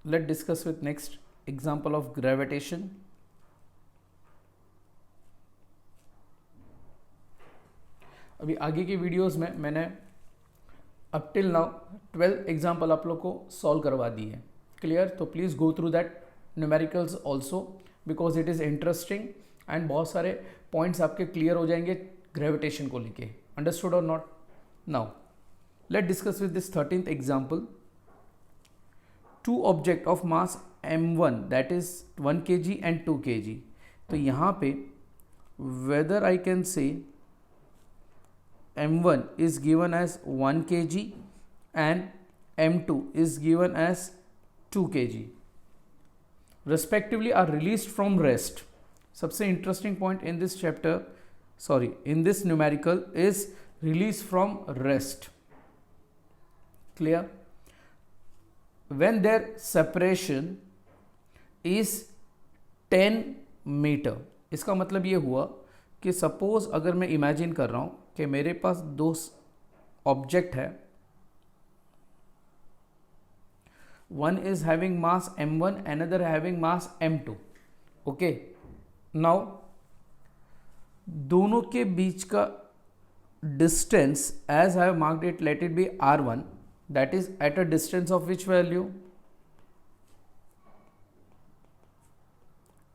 Let's discuss with next example of gravitation. अभी आगे की वीडियोस में मैंने अप टिल नाउ 12 एग्जाम्पल आप लोग को सॉल्व करवा दी है. क्लियर? तो please go through that numericals also because it is interesting and बहुत सारे पॉइंट्स आपके क्लियर हो जाएंगे ग्रेविटेशन को लेके. अंडरस्टूड और not? Now let discuss with this 13th example. Two object of mass m1 that is 1 kg and 2 kg. तो यहाँ पे वेदर आई कैन से m1 is given as 1 kg and m2 is given as 2 kg respectively are released from rest. सबसे interesting point in this chapter, sorry, in this numerical is release from rest. Clear? When their separation is 10 meter. इसका मतलब ये हुआ कि suppose अगर मैं imagine कर रहा हूँ कि मेरे पास दो ऑब्जेक्ट है, one is having mass m1 another having mass m2. Okay, now दोनों के बीच का distance as I have marked it, let it be r1, that is at a distance of which value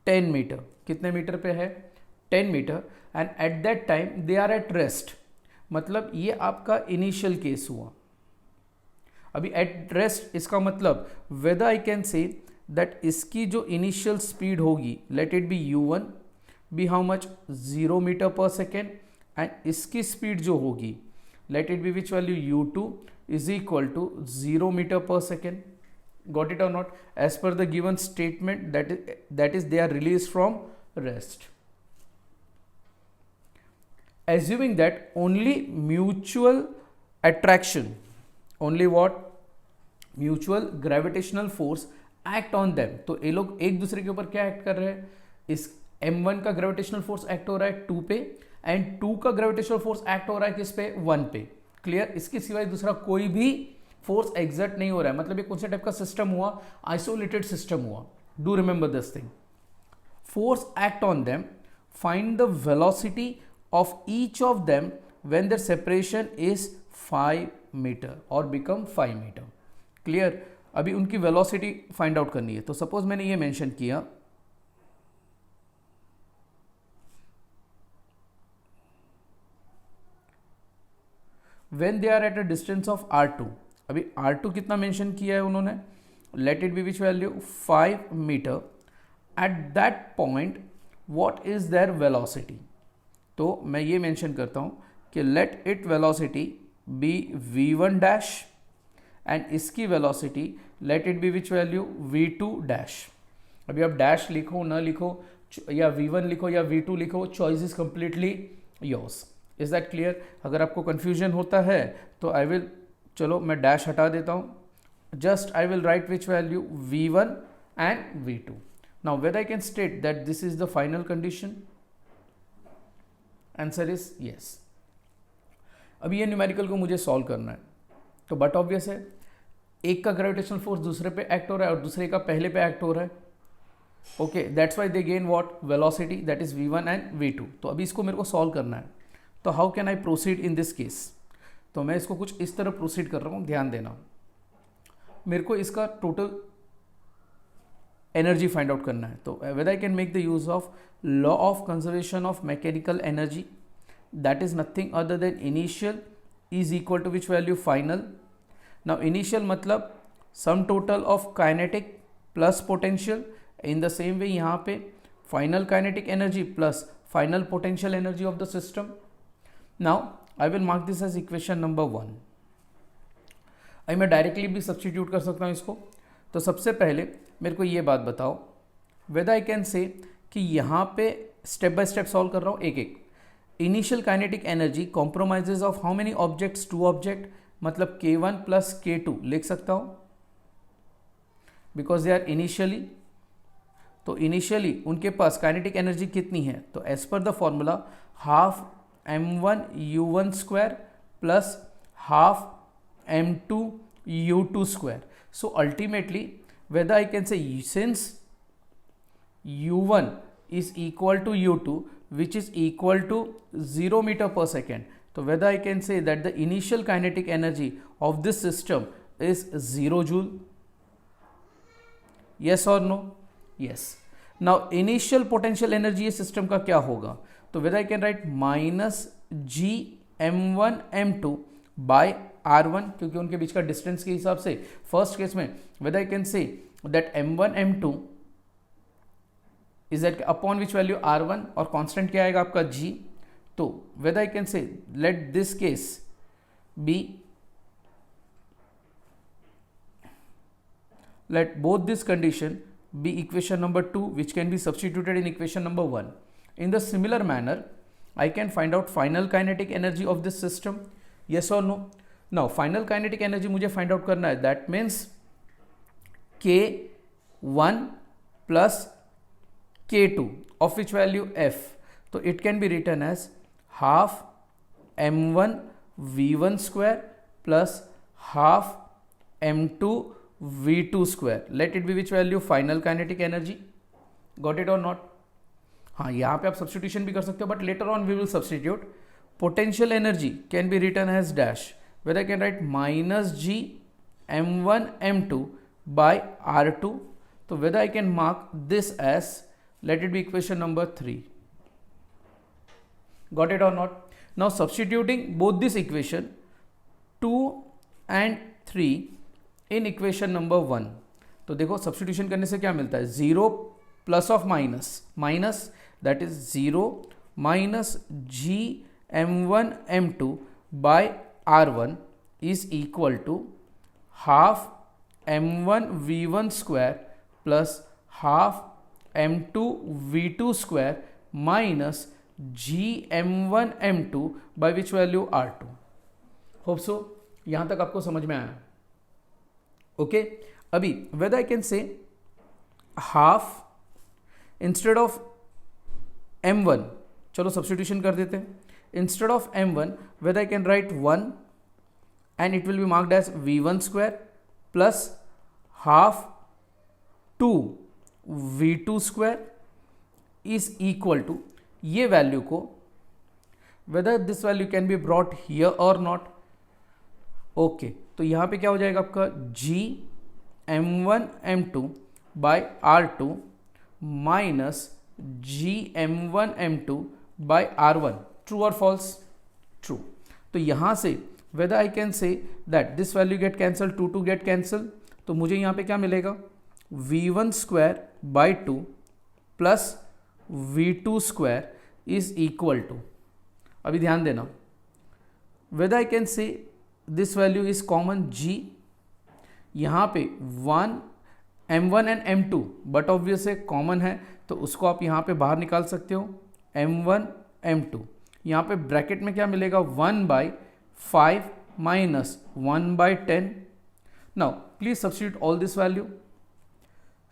10 meter. कितने meter पे है? 10 meter. And at that time they are at rest. मतलब ये आपका इनिशियल केस हुआ. अभी eight rest इसका मतलब whether I can say that इसकी जो इनिशियल स्पीड होगी, let it be u1 be how much 0 meter per second, and इसकी स्पीड जो होगी let it be which value u2 is equal to 0 meter per second. Got it or not? As per the given statement, that is they are released from rest. Assuming that only mutual attraction, only what? Mutual gravitational force act on them. तो ये लोग एक दूसरे के ऊपर क्या act कर रहे हैं? इस m1 का ग्रेविटेशनल फोर्स एक्ट हो रहा है 2 पे, एंड 2 का ग्रेविटेशनल फोर्स एक्ट हो रहा है किस पे? 1 पे. क्लियर? इसके सिवाय दूसरा कोई भी फोर्स एग्जर्ट नहीं हो रहा है. मतलब ये कौन सा टाइप का सिस्टम हुआ? आइसोलेटेड सिस्टम हुआ. Do remember this thing. Force act on them, find the velocity of each of them when their separation is 5 meter और बिकम 5 मीटर. क्लियर? अभी उनकी वेलोसिटी फाइंड आउट करनी है. तो सपोज मैंने ये मेंशन किया when they are at a distance of r2. अभी r2 कितना मेंशन किया है उन्होंने? Let it be which value 5 metre. At that point what is their velocity? तो मैं ये मेंशन करता हूं कि let it velocity be v1 dash and इसकी velocity let it be which value v2 dash. अभी आप डैश लिखो ना लिखो, या v1 लिखो या v2 लिखो, choice is completely yours. Is that clear? अगर आपको कंफ्यूजन होता है तो आई विल, चलो मैं डैश हटा देता हूं. Just I will right which value v1 and v2. Now whether I can state that this is the final condition? Answer is yes. अभी ये न्यूमेरिकल को मुझे सॉल्व करना है, तो बट ऑब्वियस है एक का ग्रेविटेशनल फोर्स दूसरे पे एक्ट हो रहा है और दूसरे का पहले पे एक्ट हो रहा है. Okay, that's why they gain what? Velocity, that is v1 and v2. तो अभी इसको मेरे को सॉल्व करना है. तो how can I proceed in this case? तो मैं इसको कुछ इस तरह प्रोसीड कर रहा हूं, ध्यान देना. मेरे को इसका टोटल एनर्जी फाइंड आउट करना है. तो whether I can make the use of law of conservation of mechanical energy, that is nothing other than initial is equal to which value? Final. Now initial मतलब sum total of kinetic plus potential. In the same way यहाँ पे final kinetic energy plus final potential energy of the system. Now I will mark this as equation number 1. अभी मैं directly भी substitute कर सकता हूँ इसको. तो सबसे पहले मेरे को ये बात बताओ, वेदर आई कैन से कि यहाँ पे स्टेप बाय स्टेप सॉल्व कर रहा हूँ एक एक. Initial kinetic energy compromises of how many objects? 2 object, मतलब k1 प्लस k2 लिख सकता हूँ बिकॉज दे आर इनिशियली. तो इनिशियली उनके पास काइनेटिक एनर्जी कितनी है? तो as per the formula half m1 u1 square plus half m2 u2 square. So ultimately whether I can say since u1 is equal to u2 which is equal to 0 meter per second, so whether I can say that the initial kinetic energy of this system is 0 joule. Yes or no? Yes. Now initial potential energy इस system का क्या होगा, तो whether I can write minus G m1 m2 by r1, क्योंकि उनके बीच का distance के हिसाब से फर्स्ट केस में whether I can say that m1 m2 is at upon which value r1 और कांस्टेंट क्या आएगा आपका g, तो whether I can say let this case be, let both this condition be equation number 2 which can be substituted in equation number 1. In the similar manner I can find out final kinetic energy of this system. Yes or no? Now final kinetic energy मुझे find out करना है, that means K1 plus K2 of which value F, so it can be written as half m1 v1 square plus half m2 v2 square. Let it be which value? Final kinetic energy. Got it or not? हाँ, यहाँ पे आप substitution भी कर सकते हो, but later on we will substitute. Potential energy can be written as dash, whether I can write minus G m1 m2 by r2, तो whether I can mark this as, let it be equation number 3. Got it or not? Now substituting both this equation 2 and 3 in equation number 1, तो देखो substitution करने से क्या मिलता है, 0 plus of minus minus, that is 0 minus G m1 m2 by r1 is equal to half m1 v1 square plus half m2 v2 square minus G m1 m2 by which value r2. Hope so यहां तक आपको समझ में आया. Okay, अभी whether I can say half instead of m1, चलो substitution कर देते हैं. Instead of m1 whether I can write 1 and it will be marked as v1 square plus half 2 v2 square is equal to, ये value को whether this value can be brought here और not. Okay, तो यहां पे क्या हो जाएगा आपका g m1 m2 by r2 minus g m1 m2 by r1. True और फॉल्स? ट्रू. तो यहां से whether I can say that this value get cancel, 2 2 get cancel, तो मुझे यहां पे क्या मिलेगा, v1 square by 2 plus v2 square is equal to, अभी ध्यान देना, whether I can say this value is common g, यहाँ पे 1 m1 and m2 but obvious है कॉमन है, तो उसको आप यहाँ पे बाहर निकाल सकते हो, m1 m2. यहाँ पे ब्रैकेट में क्या मिलेगा, 1 बाई 5 माइनस 1 by 10. Now please substitute all this value.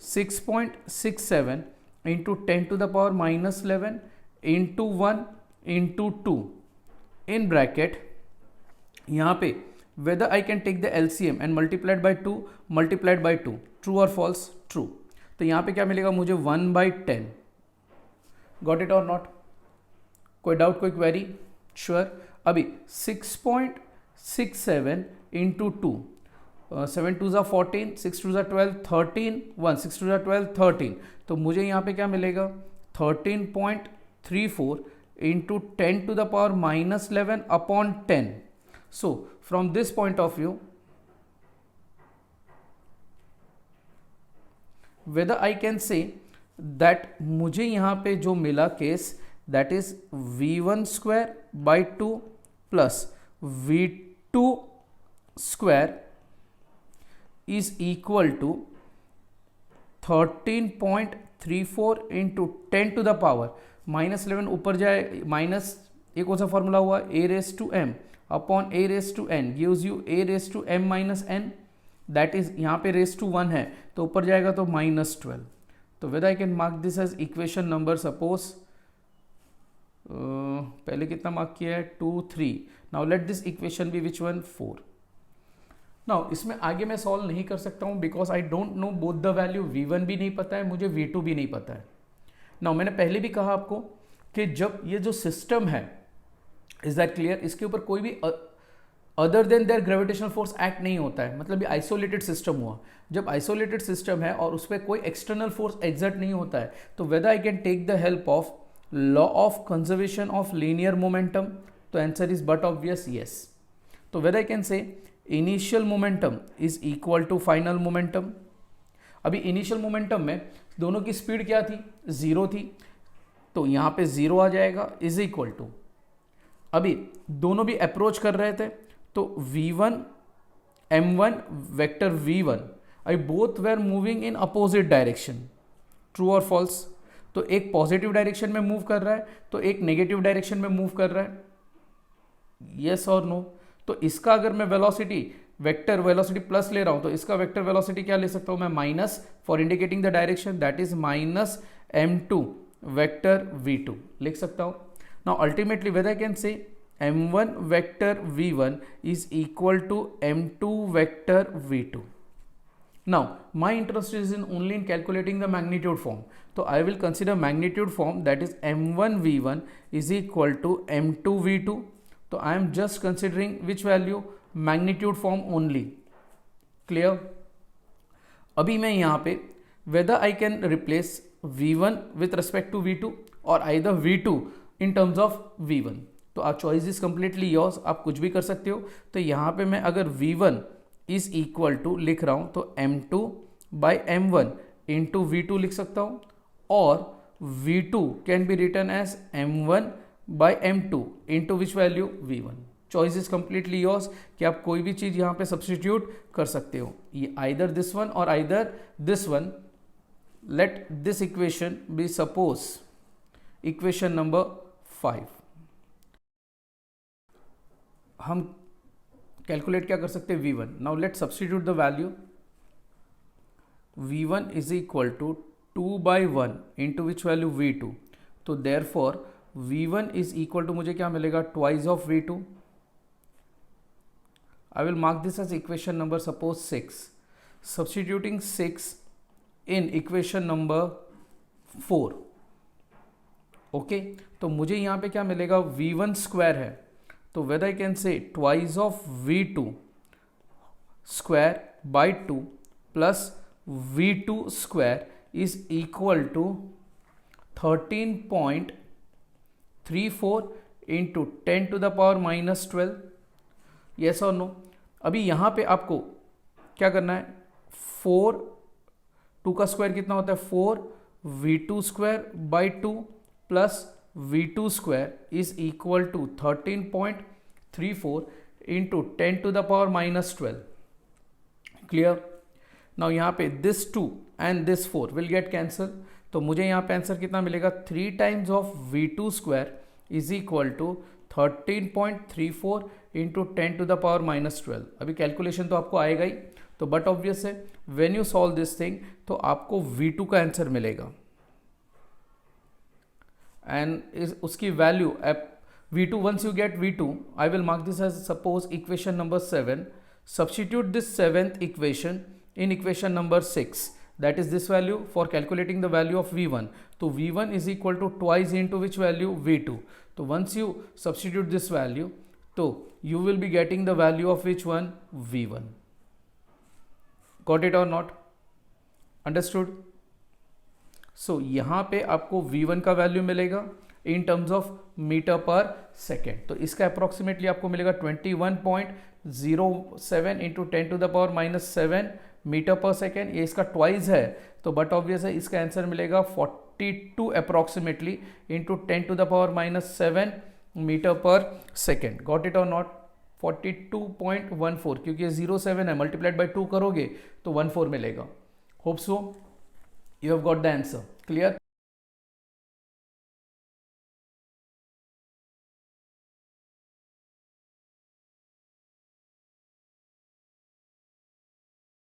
6.67 into 10 to the power minus 11 into 1 into 2 in bracket, यहाँ पे whether I can take the LCM and multiplied by 2 multiplied by 2. True और false? True. तो यहाँ पे क्या मिलेगा मुझे, 1 बाई 10. गॉट इट और नॉट? कोई डाउट, कोई क्वेरी? श्योर. अभी 6.67 इंटू 2, 7 2 14, 6 2 12, 13, 1 6 2 12, 13, तो मुझे यहाँ पे क्या मिलेगा, 13.34 into 10 to the power minus 11 upon 10. So from this point of view, whether I can say that मुझे यहाँ पे जो मिला case, that is v1 square by 2 plus v2 square is equal to 13.34 into 10 to the power minus 11 ऊपर जाए, minus एक कौन सा फॉर्मूला हुआ, a raised to m upon a raised to n gives you a raised to m minus n, that is यहाँ पे raised to 1 है तो ऊपर जाएगा तो माइनस 12. तो whether I can mark this as equation number, suppose पहले कितना मार्क किया है, 2 3. Now let this equation be which one, 4. Now इसमें आगे मैं सॉल्व नहीं कर सकता हूँ because I don't know both the value, V1 भी नहीं पता है मुझे, V2 भी नहीं पता है। नाउ मैंने पहले भी कहा आपको कि जब ये जो सिस्टम है, इज दैट क्लियर, इसके ऊपर कोई भी other than there gravitational force act नहीं होता है, मतलब ये आइसोलेटेड सिस्टम हुआ। जब आइसोलेटेड सिस्टम है और उस पर कोई एक्सटर्नल फोर्स एग्जर्ट नहीं होता है, तो whether I can take the help of law of conservation of linear momentum, तो answer is but obvious yes. तो whether I can say initial momentum is equal to final momentum. अभी initial momentum में दोनों की speed क्या थी, 0 थी, तो यहाँ पे 0 आ जाएगा, इज इक्वल टू, अभी दोनों भी अप्रोच कर रहे थे तो v1 m1 वेक्टर v1, अभी both where moving in opposite direction, true और फॉल्स। तो एक पॉजिटिव डायरेक्शन में मूव कर रहा है तो एक नेगेटिव डायरेक्शन में मूव कर रहा है, यस और नो। तो इसका अगर मैं वेलोसिटी वेक्टर वेलोसिटी प्लस ले रहा हूं तो इसका वेक्टर वेलोसिटी क्या ले सकता हूं मैं, minus, for indicating the direction, that is minus m2 vector v2 लिख सकता हूं। Now ultimately weather I can से m1 vector v1 is equal to m2 vector v2. Now my interest is in only in calculating the magnitude form, so I will consider magnitude form, that is m1 v1 is equal to m2 v2. So I am just considering which value, magnitude form only, clear। अभी मैं यहाँ पे whether I can replace v1 with respect to v2 or either v2 in terms of v1, तो आप choice is completely yours, आप कुछ भी कर सकते हो। तो यहाँ पे मैं अगर v1 इज इक्वल टू लिख रहा हूँ तो m2 by m1 into v2 लिख सकता हूँ, और v2 can be return as m1 by m2 into which value v1। Choice is completely yours कि आप कोई भी चीज़ यहाँ पे सब्सटीट्यूट कर सकते हो, ये आइदर दिस वन और either this one. Let this equation be suppose equation number 5। हम कैलकुलेट क्या कर सकते हैं, v1। Now let substitute the value, v1 is equal to 2 by 1 into which value v2, तो therefore v1 is equal to मुझे क्या मिलेगा, twice of v2। I will mark this as equation number suppose 6, substituting 6 in equation number 4, okay. तो मुझे यहाँ पे क्या मिलेगा, v1 स्क्वायर है, तो whether I can say twice of v2 square by 2 plus v2 square is equal to 13.34 into 10 to the power minus 12, yes or no। अभी यहाँ पे आपको क्या करना है, 4, 2 का स्क्वायर कितना होता है 4, v2 square by 2 plus v2 square is equal to 13.34 into 10 to the power minus 12, clear। now यहाँ पे this 2 and this 4 will get cancel, तो मुझे यहाँ पे आंसर कितना मिलेगा, 3 times of v2 square is equal to 13.34 into 10 to the power minus 12। अभी calculation तो आपको आएगा ही, तो बट ऑब्वियस है when you solve this thing तो आपको v2 का आंसर मिलेगा, and is उसकी value v2, once you get v2 I will mark this as suppose equation number 7, substitute this 7th equation in equation number 6, that is this value for calculating the value of v1, तो v1 is equal to twice into which value, v2, तो once you substitute this value तो you will be getting the value of which one, v1। got it or not, understood। सो यहाँ पे आपको v1 का value मिलेगा in terms of meter per second, तो इसका approximately आपको मिलेगा 21.07 into 10 to the power minus 7 meter per second, ये इसका ट्वाइस है, तो बट ऑब्वियस है इसका आंसर मिलेगा 42 approximately into 10 to the power minus 7 meter per second. Got it और नॉट, 42.14, क्योंकि ये 07 है, मल्टीप्लाइड बाई 2 करोगे तो 14 मिलेगा। Hope so you have got the answer, clear।